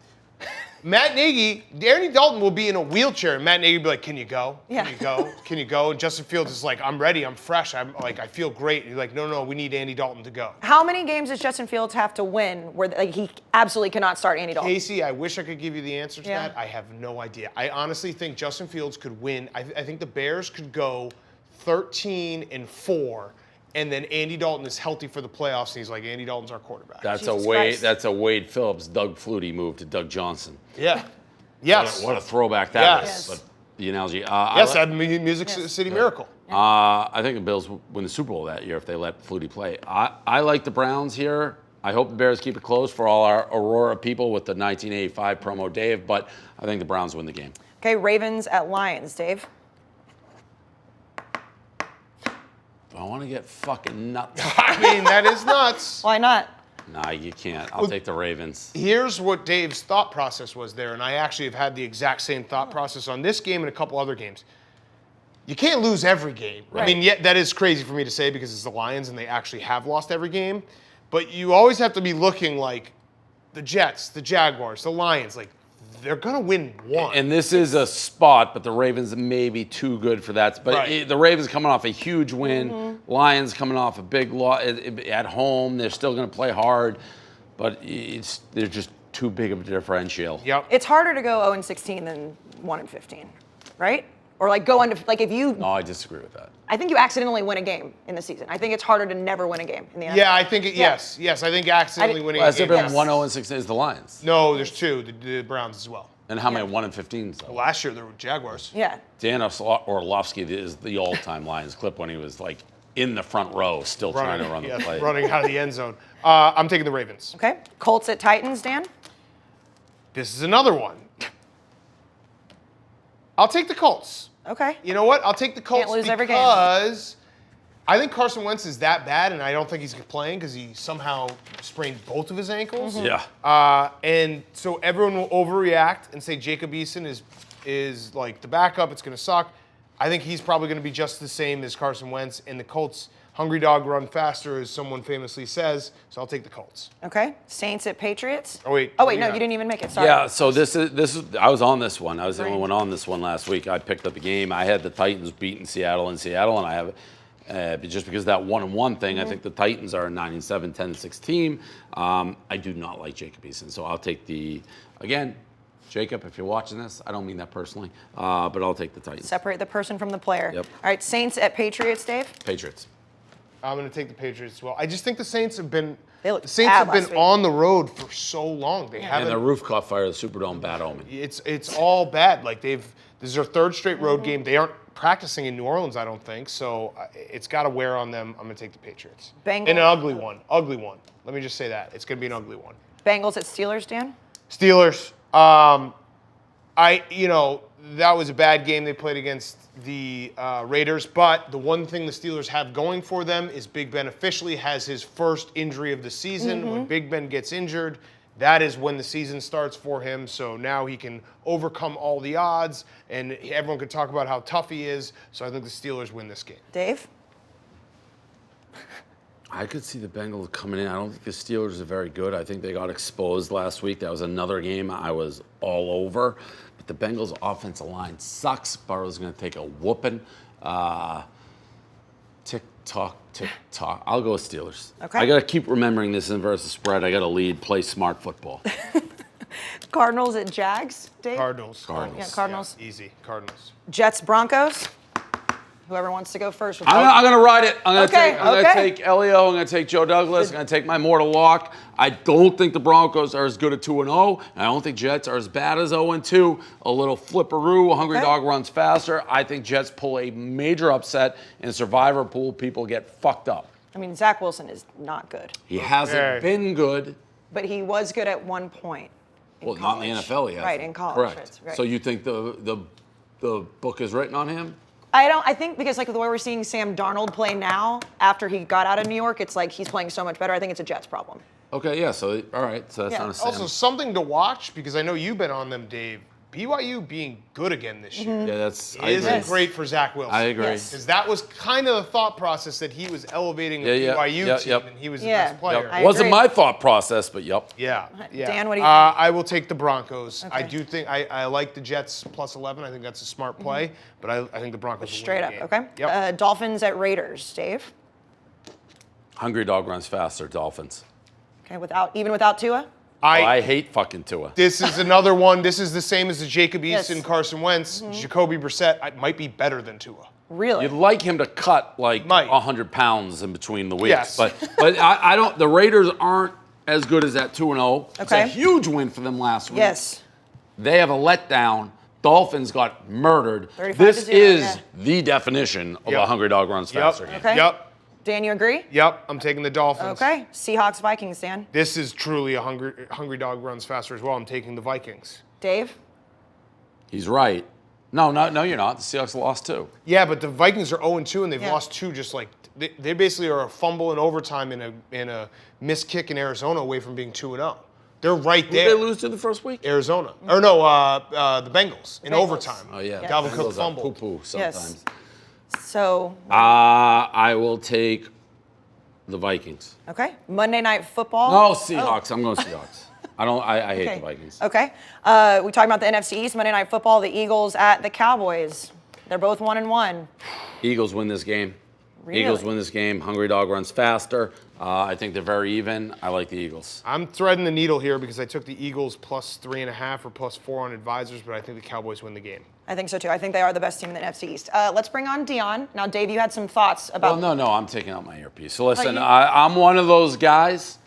Matt Nagy, Andy Dalton will be in a wheelchair, and Matt Nagy will be like, "Can you go? Yeah. Can you go? Can you go?" And Justin Fields is like, "I'm ready. I'm fresh. I'm like, I feel great." And he's like, "No, we need Andy Dalton to go." How many games does Justin Fields have to win where like he absolutely cannot start Andy Dalton? Casey, I wish I could give you the answer to Yeah. that. I have no idea. I honestly think Justin Fields could win. I think the Bears could go 13-4, and then Andy Dalton is healthy for the playoffs, and he's like, Andy Dalton's our quarterback. That's Jesus a Wade. Christ. That's a Wade Phillips, Doug Flutie move to Doug Johnson. Yeah. Yes. What a throwback that Yes. is. But the analogy. Yes, that Music City Miracle. I think the Bills win the Super Bowl that year if they let Flutie play. I like the Browns here. I hope the Bears keep it close for all our Aurora people with the 1985 promo Dave, but I think the Browns win the game. Okay, Ravens at Lions, Dave. I want to get fucking nuts. I mean, that is nuts. Why not? Nah, you can't. I'll take the Ravens. Here's what Dave's thought process was there, and I actually have had the exact same thought process on this game and a couple other games. You can't lose every game. I mean, yet that is crazy for me to say because it's the Lions and they actually have lost every game. But you always have to be looking like the Jets, the Jaguars, the Lions, like they're gonna win one. And this is a spot, but the Ravens may be too good for that. But the Ravens coming off a huge win, Lions coming off a big loss at home. They're still going to play hard, but they're just too big of a differential. Yep. It's harder to go 0-16 than 1-15, right? Or like go under like if you. No, I disagree with that. I think you accidentally win a game in the season. I think it's harder to never win a game in the NFL. Yeah, I think yes. I think accidentally winning. Has there been yes. 1-0-16 is the Lions? No, there's two. The Browns as well. And how many 1-15s? Though? Last year there were Jaguars. Yeah. Dan Orlovsky is the all-time Lions clip when he was like in the front row, still trying to run the play. Running out of the end zone. I'm taking the Ravens. Okay. Colts at Titans, Dan. This is another one. I'll take the Colts. Okay. You know what? I'll take the Colts lose every game. because I think Carson Wentz is that bad, and I don't think he's playing because he somehow sprained both of his ankles. Yeah. And so everyone will overreact and say Jacob Eason is like the backup. It's going to suck. I think he's probably going to be just the same as Carson Wentz. And the Colts, hungry dog run faster, as someone famously says. So I'll take the Colts. Okay. Saints at Patriots. Oh, wait. No, you didn't even make it. Sorry. Yeah, so this is. I was on this one. I was the only one on this one last week. I picked up the game. I had the Titans beating Seattle in Seattle, and I have just because of that 1-1 thing. I think the Titans are a 9-7, 10-6 team. I do not like Jacob Eason, so I'll take again. Jacob, if you're watching this, I don't mean that personally, but I'll take the Titans. Separate the person from the player. Yep. All right, Saints at Patriots, Dave. Patriots. I'm going to take the Patriots as well. I just think the Saints have been They looked the Saints bad have been last week. on the road for so long. They And haven't. the roof caught fire. The Superdome, bad omen. It's all bad. Like this is their third straight road game. They aren't practicing in New Orleans, I don't think. So it's got to wear on them. I'm going to take the Patriots. Bengals. And an ugly one. Ugly one. Let me just say that. It's going to be an ugly one. Bengals at Steelers, Dan. Steelers. That was a bad game they played against the Raiders, but the one thing the Steelers have going for them is Big Ben officially has his first injury of the season. When Big Ben gets injured, that is when the season starts for him. So now he can overcome all the odds, and everyone can talk about how tough he is. So I think the Steelers win this game. Dave. I could see the Bengals coming in. I don't think the Steelers are very good. I think they got exposed last week. That was another game I was all over. But the Bengals' offensive line sucks. Burrow's going to take a whooping. Tick-tock, tick-tock. I'll go with Steelers. Okay. I got to keep remembering this in versus spread. I got to lead, play smart football. Cardinals at Jags, Dave. Cardinals. Yeah, Cardinals. Yeah, easy. Cardinals. Jets, Broncos. Whoever wants to go first. I'm going to ride it. I'm going to Okay. take Elio. I'm going to take Joe Douglas. I'm going to take my mortal lock. I don't think the Broncos are as good at 2-0. And I don't think Jets are as bad as 0-2. A little flipperoo. A hungry dog runs faster. I think Jets pull a major upset. In Survivor pool, people get fucked up. I mean, Zach Wilson is not good, He hasn't been good. but he was good at one point. Well, not in the NFL, he hasn't. Right, in college. Correct. Right. So you think the book is written on him? I think because like the way we're seeing Sam Darnold play now, after he got out of New York, it's like he's playing so much better. I think it's a Jets problem. Okay, yeah. So all right. So that's Yeah. not a Sam. Also, something to watch, because I know you've been on them, Dave. BYU being good again this year Yeah, that's. I isn't agree. great for Zach Wilson. I agree. Yes. Because that was kind of the thought process that he was elevating the Yeah, BYU team, yep. and he was Yeah. the best player. Yep. I Wasn't agree. my thought process, but yep. Yeah. Dan, what do you think? I will take the Broncos. I Okay. do think I like the Jets plus 11. I think that's a smart play, but I think the Broncos will Straight win up, the game. okay? Yep. Dolphins at Raiders, Dave. Hungry dog runs faster. Dolphins. Okay, even without Tua? I hate fucking Tua. This is another one. This is the same as the Jacob Eason, Yes. Carson Wentz. Jacoby Brissett might be better than Tua. Really? You'd like him to cut like Might. 100 pounds in between the weeks, Yes. but I don't. The Raiders aren't as good as that 2-0. It's a Okay. huge win for them last week. Yes. They have a letdown. Dolphins got murdered. 35-0, This is yeah. the definition of Yep. a hungry dog runs faster. game. Okay. Yep. Dan, you agree? Yep. I'm taking the Dolphins. Okay. Seahawks, Vikings, Dan. This is truly a hungry dog runs faster as well. I'm taking the Vikings. Dave? He's right. No, you're not. The Seahawks lost too. Yeah, but the Vikings are 0-2, and they've Yeah. lost two. Just like they basically are a fumble in overtime in a missed kick in Arizona away from being 2-0. They're right Who there. did they lose to the first week? Arizona. Or no, the Bengals in Bengals. overtime. Oh yeah, Dalvin Cook Bengals are fumbled. poo-poo sometimes. So, I will take the Vikings. okay. Monday Night Football. No, Seahawks. I'm going Seahawks. I hate the Vikings. Okay. We talked about the NFC East, Monday Night Football, the Eagles at the Cowboys. They're both 1-1. Eagles win this game. Really? Eagles win this game. Hungry dog runs faster. I think they're very even. I like the Eagles. I'm threading the needle here because I took the Eagles plus 3.5 or plus 4 on advisors, but I think the Cowboys win the game. I think so too. I think they are the best team in the NFC East. Let's bring on Deion. Now, Dave, you had some thoughts about. Well, no, I'm taking out my earpiece. So listen, you- I'm one of those guys.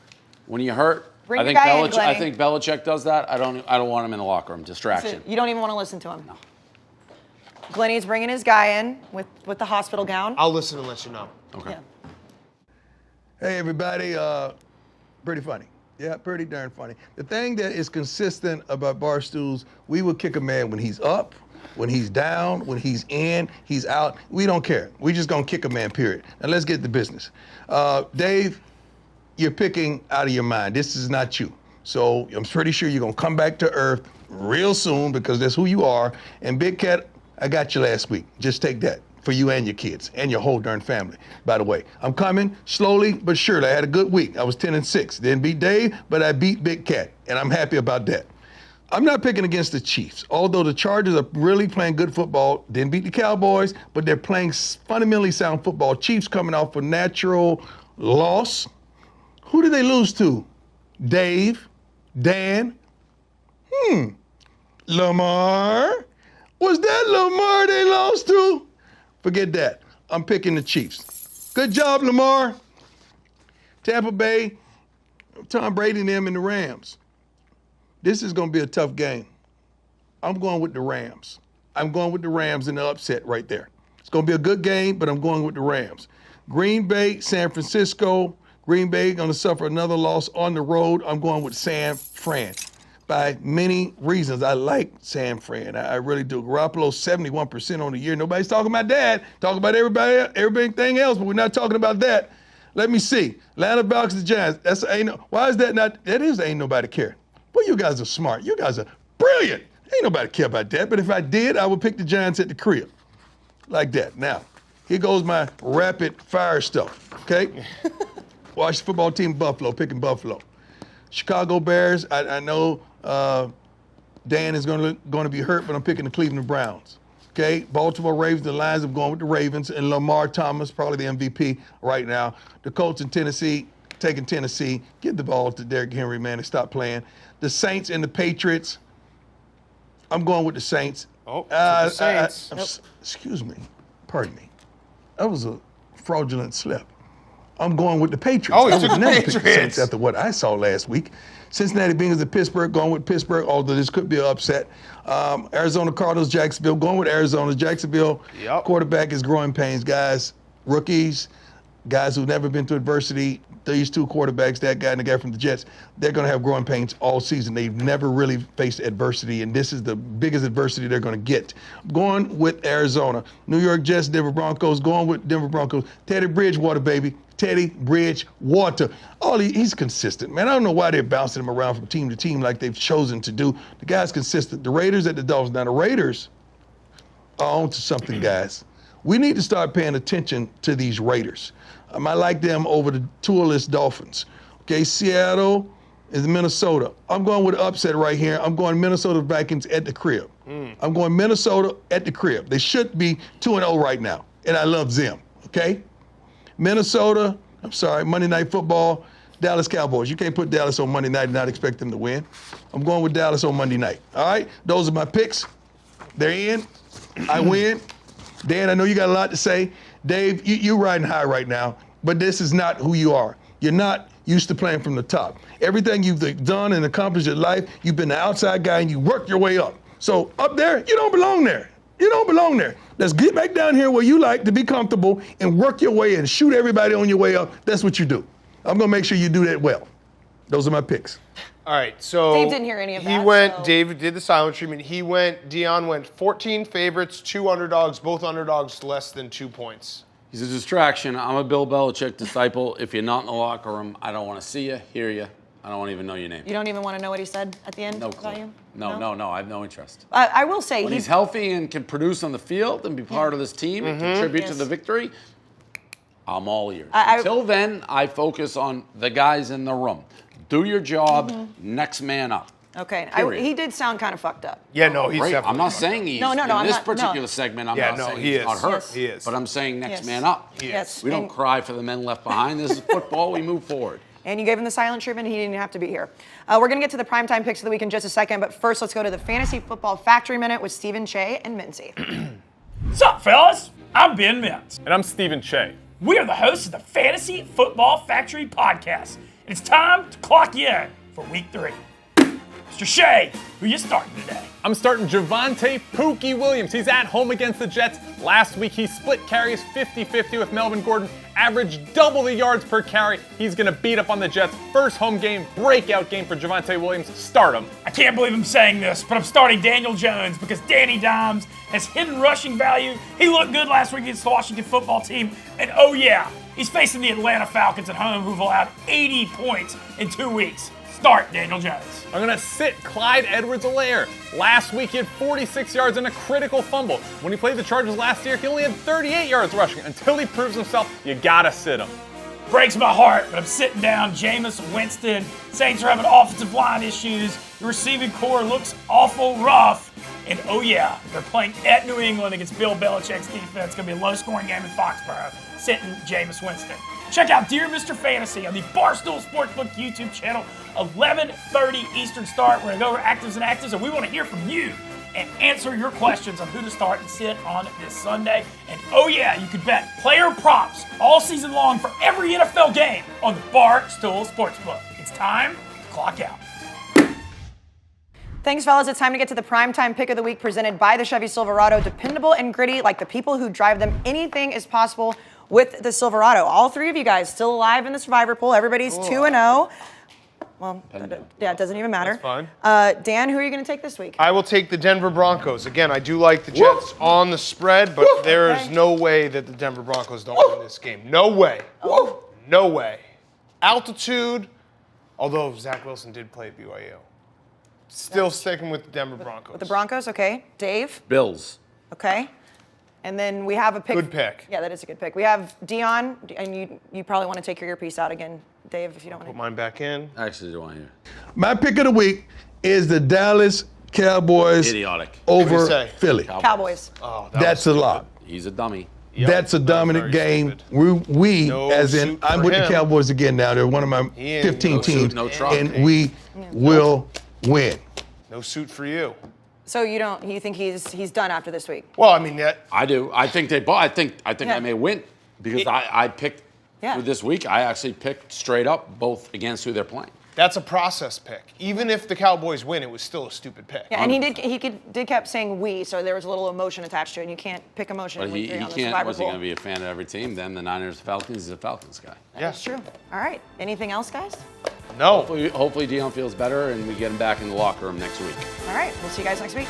When you hurt, Bring I your think guy in, Belichick. I Glenny. think Belichick does that. I don't want him in the locker room. Distraction. You don't even want to listen to him. No. Glenny's bringing his guy in with the hospital gown. I'll listen and let you know. Okay. Yeah. Hey, everybody. Pretty funny. Yeah, pretty darn funny. The thing that is consistent about Barstools, we will kick a man when he's up, when he's down, when he's in, he's out. We don't care. We just gonna kick a man, period. Now let's get to business. Dave, you're picking out of your mind. This is not you. So I'm pretty sure you're gonna come back to earth real soon because that's who you are. And Big Cat, I got you last week. Just take that for you and your kids and your whole darn family. By the way, I'm coming slowly but surely. I had a good week. I was 10-6. Didn't beat Dave, but I beat Big Cat, and I'm happy about that. I'm not picking against the Chiefs, although the Chargers are really playing good football. Didn't beat the Cowboys, but they're playing fundamentally sound football. Chiefs coming off a natural loss. Who did they lose to? Dave? Dan? Lamar? Was that Lamar they lost to? Forget that. I'm picking the Chiefs. Good job, Lamar. Tampa Bay, Tom Brady and them and the Rams. This is going to be a tough game. I'm going with the Rams. I'm going with the Rams in the upset right there. It's going to be a good game, but I'm going with the Rams. Green Bay, San Francisco. Green Bay going to suffer another loss on the road. I'm going with San Fran. By many reasons, I like San Fran. I really do. Garoppolo, 71% on the year. Nobody's talking about that. Talking about everything else, but we're not talking about that. Let me see. Atlanta Falcons, the Giants. Why is that not? That is ain't nobody care. Well, you guys are smart. You guys are brilliant. Ain't nobody care about that. But if I did, I would pick the Giants at the crib. Like that. Now, here goes my rapid fire stuff. Okay? Watch the football team Buffalo, picking Buffalo. Chicago Bears, I know Dan is going to be hurt, but I'm picking the Cleveland Browns. Okay, Baltimore Ravens, the Lions, I'm going with the Ravens, and Lamar Thomas, probably the MVP right now. The Colts in Tennessee, taking Tennessee. Give the ball to Derrick Henry, man, and stop playing. The Saints and the Patriots, I'm going with the Saints. The Saints. Excuse me, pardon me. That was a fraudulent slip. I'm going with the Patriots. Oh, I would never pick the Patriots. Saints after what I saw last week. Cincinnati Bengals at Pittsburgh, going with Pittsburgh, although this could be an upset. Arizona Cardinals, Jacksonville, going with Arizona. Jacksonville, quarterback is growing pains. Guys, rookies, guys who've never been through adversity, these two quarterbacks, that guy and the guy from the Jets, they're going to have growing pains all season. They've never really faced adversity, and this is the biggest adversity they're going to get. Going with Arizona. New York Jets, Denver Broncos, going with Denver Broncos. Teddy Bridgewater, baby. Teddy Bridgewater. He's consistent, man. I don't know why they're bouncing him around from team to team like they've chosen to do. The guy's consistent. The Raiders at the Dolphins. Now, the Raiders are on to something, guys. We need to start paying attention to these Raiders. I like them over the tourless Dolphins. Okay, Seattle is Minnesota. I'm going with the upset right here. I'm going Minnesota Vikings at the crib. I'm going Minnesota at the crib. They should be 2-0 right now, and I love them, okay? Minnesota, Monday Night Football, Dallas Cowboys. You can't put Dallas on Monday night and not expect them to win. I'm going with Dallas on Monday night, all right? Those are my picks. They're in. I win. Dan, I know you got a lot to say. Dave, you're riding high right now, but this is not who you are. You're not used to playing from the top. Everything you've done and accomplished in life, you've been the outside guy and you worked your way up. So up there, you don't belong there. You don't belong there. Let's get back down here where you like to be comfortable and work your way and shoot everybody on your way up. That's what you do. I'm going to make sure you do that well. Those are my picks. All right, so Dave didn't hear any of that. Dave did the silent treatment. Deion went 14 favorites, 2 underdogs, both underdogs less than 2 points. He's a distraction. I'm a Bill Belichick disciple. If you're not in the locker room, I don't want to see you, hear you. I don't even know your name. You don't even want to know what he said at the end? No clue. About you? No. I have no interest. I will say When he's healthy and can produce on the field and be part of this team and contribute to the victory, I'm all ears. Until then, I focus on the guys in the room. Do your job, next man up. Okay. He did sound kind of fucked up. Yeah, no, he's Great. definitely I'm not saying he's No, in I'm this not- particular no. segment. I'm Yeah, not no, saying he he's is. not hurt. Yes. He is. But I'm saying next Yes. man up. Yes. We don't cry for the men left behind. This is football. We move forward. And you gave him the silent treatment. He didn't have to be here. We're going to get to the primetime picks of the week in just a second. But first, let's go to the Fantasy Football Factory Minute with Stephen Che and Mincy. What's up, fellas? I'm Ben Mintz. And I'm Stephen Che. We are the hosts of the Fantasy Football Factory podcast. And it's time to clock you in for week 3. Mr. Shea, who you starting today? I'm starting Javonte Pookie Williams. He's at home against the Jets. Last week, he split carries 50-50 with Melvin Gordon, averaged double the yards per carry. He's going to beat up on the Jets. First home game, breakout game for Javonte Williams. Start him. I can't believe I'm saying this, but I'm starting Daniel Jones because Danny Dimes has hidden rushing value. He looked good last week against the Washington football team. And oh yeah, he's facing the Atlanta Falcons at home who've allowed 80 points in 2 weeks. Start Daniel Jones. I'm going to sit Clyde Edwards-Helaire. Last week, he had 46 yards and a critical fumble. When he played the Chargers last year, he only had 38 yards rushing. Until he proves himself, you got to sit him. Breaks my heart, but I'm sitting down Jameis Winston. Saints are having offensive line issues. The receiving core looks awful rough. And oh yeah, they're playing at New England against Bill Belichick's defense. It's going to be a low-scoring game in Foxborough. Sitting Jameis Winston. Check out Dear Mr. Fantasy on the Barstool Sportsbook YouTube channel, 11:30 Eastern start. We're going to go over actives and actives, and we want to hear from you and answer your questions on who to start and sit on this Sunday. And oh yeah, you could bet player props all season long for every NFL game on the Barstool Sportsbook. It's time to clock out. Thanks, fellas. It's time to get to the primetime pick of the week presented by the Chevy Silverado. Dependable and gritty, like the people who drive them. Anything is possible with the Silverado. All three of you guys still alive in the Survivor pool. Everybody's 2-0. Well, yeah, it doesn't even matter. That's fine. Dan, who are you going to take this week? I will take the Denver Broncos. Again, I do like the Jets on the spread, but there is no way that the Denver Broncos don't win this game. No way. No way. Altitude, although Zach Wilson did play at BYU. Still sticking with the Denver Broncos. With the Broncos, okay. Dave? Bills. Okay. And then we have a pick. Good pick. Yeah, that is a good pick. We have Deion, and you probably want to take your earpiece out again, Dave, if you don't want to. Put mine back in. I actually do want to hear. My pick of the week is the Dallas Cowboys Idiotic. over say? Philly. Cowboys. Oh, That's a lot. He's a dummy. Yep. That's a dominant Very game. stupid. We No as in, suit I'm for with him. the Cowboys again now. They're one of my He ain't 15 no suit, teams, no truck. and we will win. No suit for you. So you think he's done after this week? Well, I mean, I do. I think they both. I think Yeah. I may win because I picked Yeah. for this week. I actually picked straight up both against who they're playing. that's a process pick. Even if the Cowboys win, it was still a stupid pick. Yeah, and he kept saying we, so there was a little emotion attached to it, and you can't pick emotion But in he week 3 on the can't. Survivor Was he pool. going to be a fan of every team? Then the Niners, Falcons. He's a Falcons guy. That's true. All right. Anything else, guys? No. Hopefully Deion feels better and we get him back in the locker room next week. All right. We'll see you guys next week.